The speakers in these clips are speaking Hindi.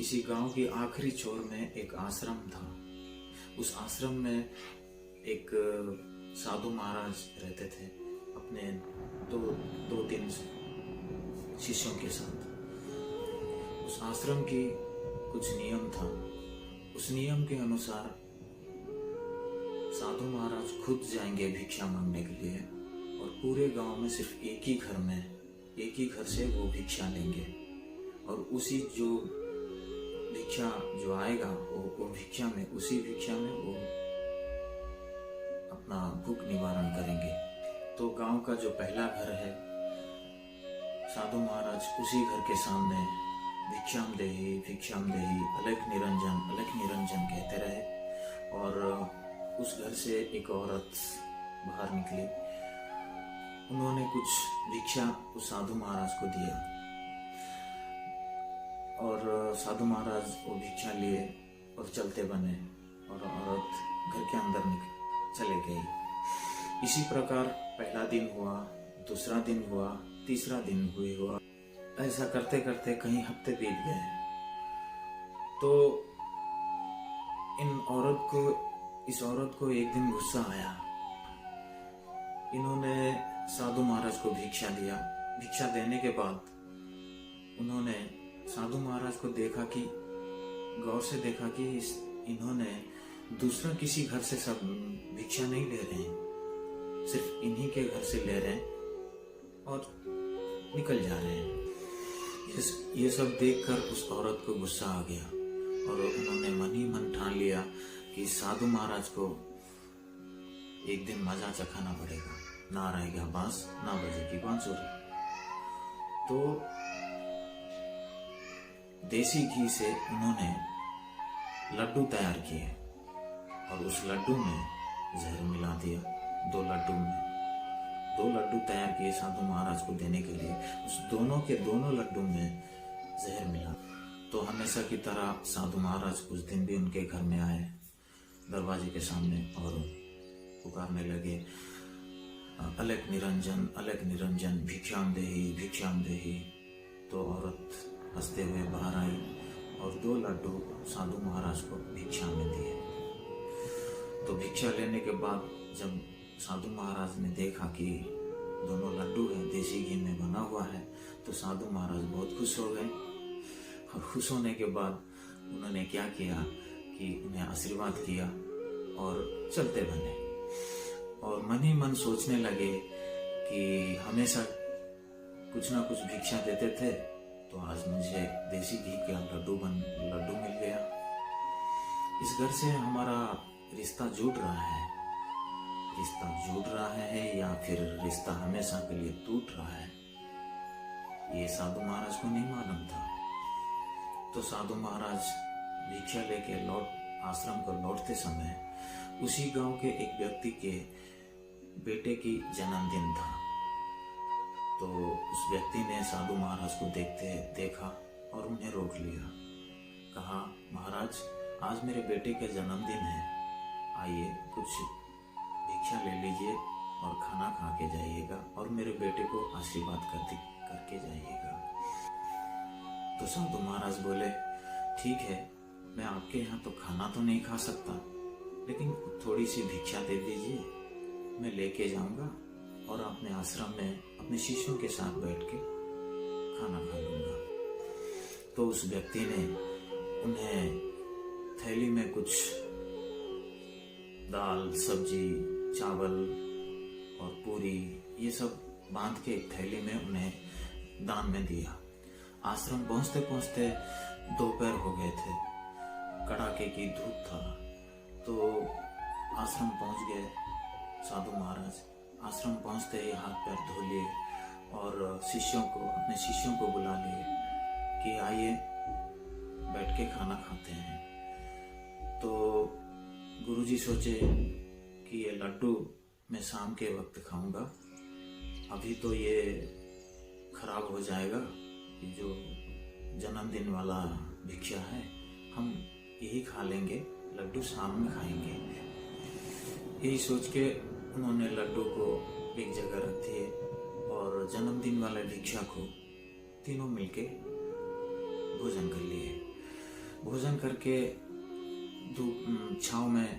किसी गांव की आखिरी छोर में एक आश्रम था। उस आश्रम में एक साधु महाराज रहते थे अपने दो तीन शिष्यों के साथ। उस आश्रम की कुछ नियम था। उस नियम के अनुसार साधु महाराज खुद जाएंगे भिक्षा मांगने के लिए और पूरे गांव में सिर्फ एक ही घर से वो भिक्षा लेंगे और उसी जो भिक्षा जो आएगा उसी भिक्षा में वो अपना भूख निवारण करेंगे। तो गांव का जो पहला घर है, साधु महाराज उसी घर के सामने भिक्षाम देही अलख निरंजन कहते रहे और उस घर से एक औरत बाहर निकली। उन्होंने कुछ भिक्षा उस साधु महाराज को दिया और साधु महाराज वो भिक्षा लिए और चलते बने और औरत घर के अंदर चले गई। इसी प्रकार पहला दिन हुआ, दूसरा दिन हुआ, तीसरा दिन हुआ। ऐसा करते करते कई हफ्ते बीत गए। तो इस औरत को एक दिन गुस्सा आया। इन्होंने साधु महाराज को भिक्षा दिया। भिक्षा देने के बाद उन्होंने साधु महाराज को गौर से देखा कि इन्होंने दूसरा किसी घर से सब भिक्षा नहीं ले रहे हैं, सिर्फ इन्हीं के घर से ले रहे हैं और निकल जा रहे हैं। ये सब देखकर उस औरत को गुस्सा आ गया और उन्होंने मन ही मन ठान लिया कि साधु महाराज को एक दिन मजा चखाना पड़ेगा। ना रहेगा बांस, ना बजेगी बांसुरी। तो देसी घी से उन्होंने लड्डू तैयार किए और उस लड्डू में जहर मिला दिया। दो लड्डू तैयार किए साधु महाराज को देने के लिए। उस दोनों लड्डू में जहर मिला। तो हमेशा की तरह साधु महाराज कुछ दिन भी उनके घर में आए दरवाजे के सामने और पुकारने लगे, अलख निरंजन भिक्षाम देही। तो औरत हंसते हुए बाहर आई और 2 लड्डू साधु महाराज को भिक्षा में दिए। तो भिक्षा लेने के बाद जब साधु महाराज ने देखा कि दोनों लड्डू है, देसी घी में बना हुआ है, तो साधु महाराज बहुत खुश हो गए। और खुश होने के बाद उन्होंने क्या किया कि उन्हें आशीर्वाद किया और चलते बने और मन ही मन सोचने लगे कि हमेशा कुछ ना कुछ भिक्षा देते थे, तो आज मुझे देसी घी का लड्डू मिल गया। इस घर से हमारा रिश्ता जुड़ रहा है या फिर रिश्ता हमेशा के लिए टूट रहा है, ये साधु महाराज को नहीं मालूम था। तो साधु महाराज भिक्षा लेके आश्रम को लौटते समय उसी गांव के एक व्यक्ति के बेटे की जन्मदिन था। तो उस व्यक्ति ने साधु महाराज को देखा और उन्हें रोक लिया। कहा, महाराज आज मेरे बेटे का जन्मदिन है, आइए कुछ भिक्षा ले लीजिए और खाना खा के जाइएगा और मेरे बेटे को आशीर्वाद करके जाइएगा। तो साधु महाराज बोले, ठीक है, मैं आपके यहाँ तो खाना तो नहीं खा सकता, लेकिन थोड़ी सी भिक्षा दे दीजिए, मैं लेके जाऊंगा और अपने आश्रम में अपने शिष्यों के साथ बैठ के खाना खा लूंगा। तो उस व्यक्ति ने उन्हें थैली में कुछ दाल, सब्जी, चावल और पूरी ये सब बांध के एक थैली में उन्हें दान में दिया। आश्रम पहुंचते पहुंचते दोपहर हो गए थे, कड़ाके की धूप था। तो आश्रम पहुंच गए साधु महाराज। आश्रम पहुंचते ही हाथ पैर धो लिए और अपने शिष्यों को बुला लिए कि आइए बैठ के खाना खाते हैं। तो गुरुजी सोचे कि ये लड्डू मैं शाम के वक्त खाऊंगा, अभी तो ये खराब हो जाएगा, ये जो जन्मदिन वाला भिक्षा है हम यही खा लेंगे, लड्डू शाम में खाएंगे। यही सोच के उन्होंने लड्डू को एक जगह रख दिए और जन्मदिन वाले भिक्षा को तीनों मिलके भोजन कर लिए। भोजन करके धूप छांव में,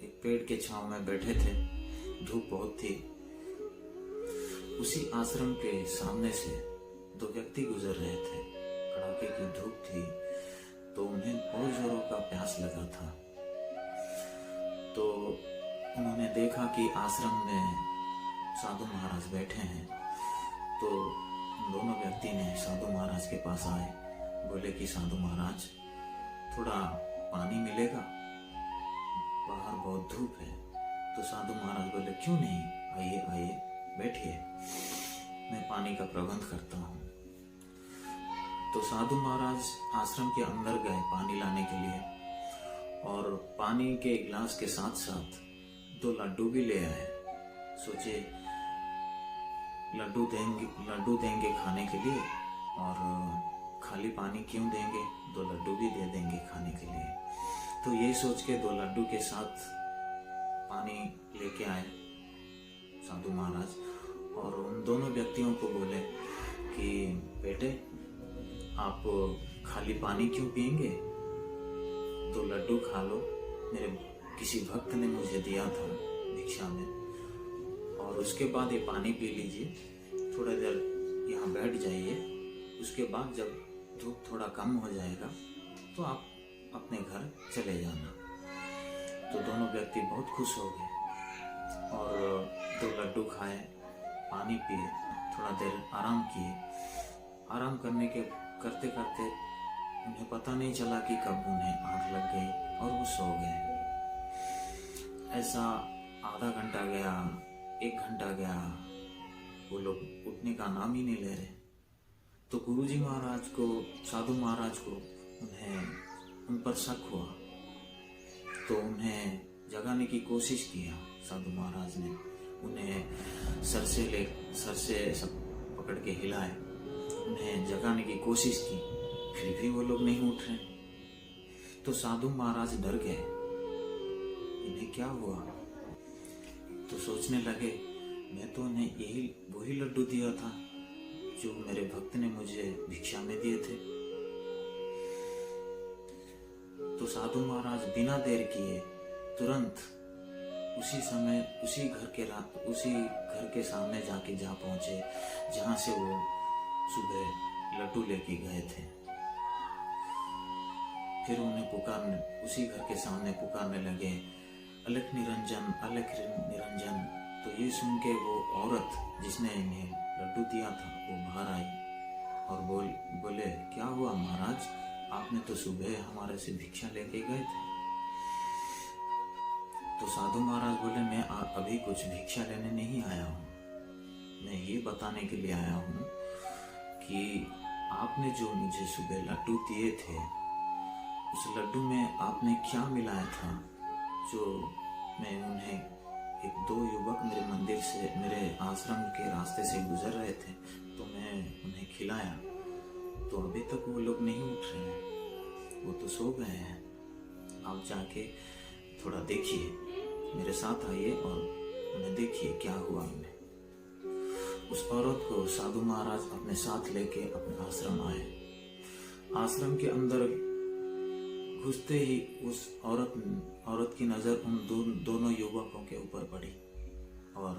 एक पेड़ के छांव में बैठे थे। धूप बहुत थी। उसी आश्रम के सामने से दो व्यक्ति गुजर रहे थे। कड़ाके की धूप थी तो उन्हें बहुत जोरों का प्यास लगा था। तो उन्होंने देखा कि आश्रम में साधु महाराज बैठे हैं। तो उन दोनों व्यक्ति ने साधु महाराज के पास आए, बोले कि साधु महाराज थोड़ा पानी मिलेगा, बाहर बहुत धूप है। तो साधु महाराज बोले क्यों नहीं, आइए आइए बैठिए, मैं पानी का प्रबंध करता हूँ। तो साधु महाराज आश्रम के अंदर गए पानी लाने के लिए, और पानी के गिलास के साथ साथ 2 लड्डू भी ले आए। सोचे लड्डू देंगे खाने के लिए, और खाली पानी क्यों देंगे, 2 लड्डू भी दे देंगे खाने के लिए। तो यही सोच के 2 लड्डू के साथ पानी लेके आए साधु महाराज, और उन दोनों व्यक्तियों को बोले कि बेटे आप खाली पानी क्यों पिएंगे, 2 लड्डू खा लो, मेरे किसी भक्त ने मुझे दिया था भिक्षा में, और उसके बाद ये पानी पी लीजिए, थोड़ा देर यहाँ बैठ जाइए, उसके बाद जब धूप थोड़ा कम हो जाएगा तो आप अपने घर चले जाना। तो दोनों व्यक्ति बहुत खुश हो गए और 2 लड्डू खाए, पानी पिए, थोड़ा देर आराम किए। आराम करते करते उन्हें पता नहीं चला कि कब उन्हें आंख लग गई और वो सो गए। ऐसा आधा घंटा गया, 1 घंटा गया, वो लोग उठने का नाम ही नहीं ले रहे। तो गुरुजी महाराज को, साधु महाराज को उन पर शक हुआ। तो उन्हें जगाने की कोशिश किया। साधु महाराज ने उन्हें सर से सब पकड़ के हिलाए, उन्हें जगाने की कोशिश की, फिर भी वो लोग नहीं उठ रहे। तो साधु महाराज डर गए, इन्हें क्या हुआ। तो सोचने लगे मैं तो उन्हें वही लड्डू दिया था जो मेरे भक्त ने मुझे भिक्षा में दिए थे। तो साधु महाराज बिना देर किए तुरंत उसी समय उसी घर के सामने जा पहुंचे जहां से वो सुबह लड्डू लेके गए थे। फिर उन्हें उसी घर के सामने पुकारने लगे, अलख निरंजन, अलख निरंजन। तो ये सुन के वो औरत जिसने इन्हें लड्डू दिया था वो बाहर आई और बोले क्या हुआ महाराज, आपने तो सुबह हमारे से भिक्षा लेके गए थे। तो साधु महाराज बोले मैं अभी कुछ भिक्षा लेने नहीं आया हूँ, मैं ये बताने के लिए आया हूँ कि आपने जो मुझे सुबह लड्डू दिए थे उस लड्डू में आपने क्या मिलाया था जो मैं उन्हें 1-2 युवक मेरे आश्रम के रास्ते से गुजर रहे थे तो मैं उन्हें खिलाया, तो अभी तक वो लोग नहीं उठ रहे हैं, वो तो सो गए हैं। आप जाके थोड़ा देखिए, मेरे साथ आइए और उन्हें देखिए क्या हुआ उन्हें। उस औरत को साधु महाराज अपने साथ लेके अपने आश्रम आए। आश्रम के अंदर घुसते ही उस औरत की नजर उन दोनों युवकों के ऊपर पड़ी और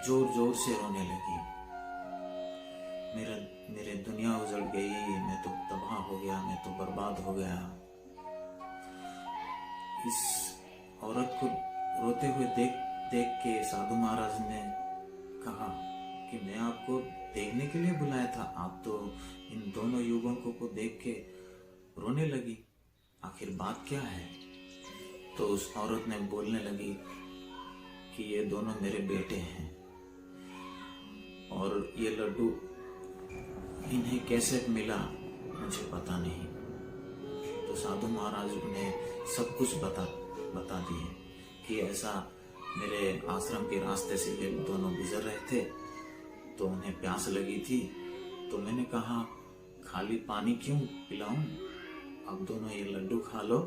जोर जोर से रोने लगी। मेरे दुनिया उजड़ गई, मैं तो तबाह हो गया, मैं तो बर्बाद हो गया। इस औरत को रोते हुए देख के साधु महाराज ने कहा कि मैं आपको देखने के लिए बुलाया था, आप तो इन दोनों युवकों को देख के रोने लगी, आखिर बात क्या है। तो उस औरत ने बोलने लगी कि ये दोनों मेरे बेटे हैं और ये लड्डू इन्हें कैसे मिला मुझे पता नहीं। तो साधु महाराज उन्हें सब कुछ बता दिए कि ऐसा मेरे आश्रम के रास्ते से ये दोनों गुजर रहे थे तो उन्हें प्यास लगी थी, तो मैंने कहा खाली पानी क्यों पिलाऊं, आप दोनों ये लड्डू खा लो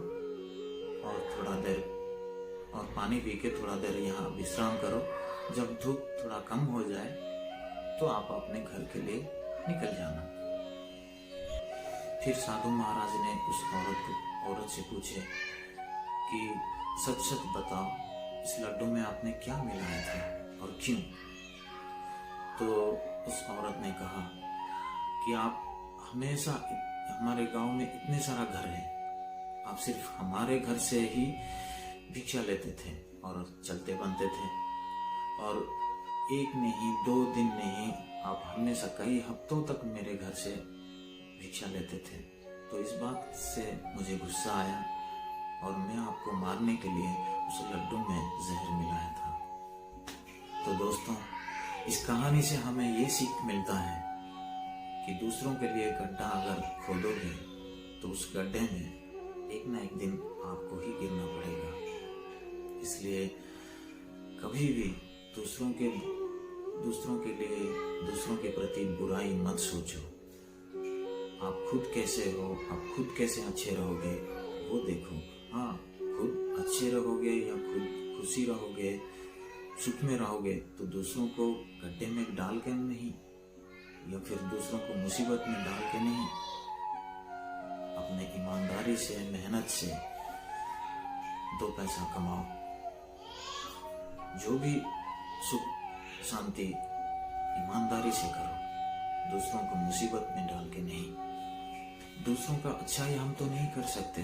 और पानी पी के थोड़ा देर यहाँ विश्राम करो, जब धूप थोड़ा कम हो जाए तो आप अपने घर के लिए निकल जाना। फिर साधु महाराज ने उस औरत से पूछे कि सच सच बताओ, इस लड्डू में आपने क्या मिलाया था और क्यों? तो उस औरत ने कहा कि आप हमेशा, हमारे गांव में इतने सारा घर है, आप सिर्फ हमारे घर से ही भिक्षा लेते थे और चलते बनते थे, और एक नहीं 2 दिन नहीं, आप हमेशा कई हफ्तों तक मेरे घर से भिक्षा लेते थे। तो इस बात से मुझे गुस्सा आया और मैं आपको मारने के लिए उस लड्डू में जहर मिलाया था। तो दोस्तों, इस कहानी से हमें ये सीख मिलता है कि दूसरों के लिए गड्ढा अगर खोदोगे तो उस गड्ढे में एक ना एक दिन आपको ही गिरना पड़ेगा। इसलिए कभी भी दूसरों के लिए, दूसरों के प्रति बुराई मत सोचो। आप खुद कैसे हो, आप खुद कैसे अच्छे रहोगे वो देखो। हाँ, खुद अच्छे रहोगे या खुद खुशी रहोगे, सुख में रहोगे, तो दूसरों को गड्ढे में डाल के नहीं, या फिर दूसरों को मुसीबत में डाल के नहीं, अपने ईमानदारी से, मेहनत से 2 पैसा कमाओ। जो भी सुख शांति ईमानदारी से करो, दूसरों को मुसीबत में डाल के नहीं। दूसरों का अच्छाई हम तो नहीं कर सकते,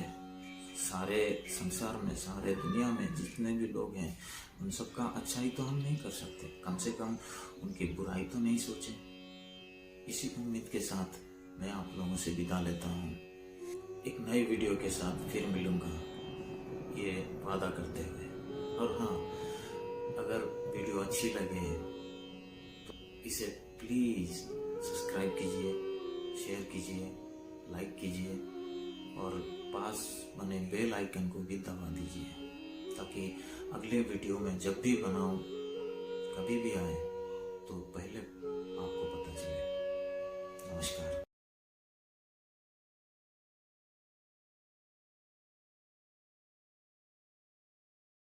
सारे संसार में, सारे दुनिया में जितने भी लोग हैं उन सबका अच्छाई तो हम नहीं कर सकते, कम से कम उनकी बुराई तो नहीं सोचे। इसी उम्मीद के साथ मैं आप लोगों से विदा लेता हूँ। एक नई वीडियो के साथ फिर मिलूंगा, ये वादा करते हुए। और हाँ, अगर वीडियो अच्छी लगे तो इसे प्लीज़ सब्सक्राइब कीजिए, शेयर कीजिए, लाइक कीजिए और पास बने बेल आइकन को भी दबा दीजिए, ताकि अगले वीडियो में जब भी बनाऊं, कभी भी आए, तो पहले आपको पता चले। नमस्कार।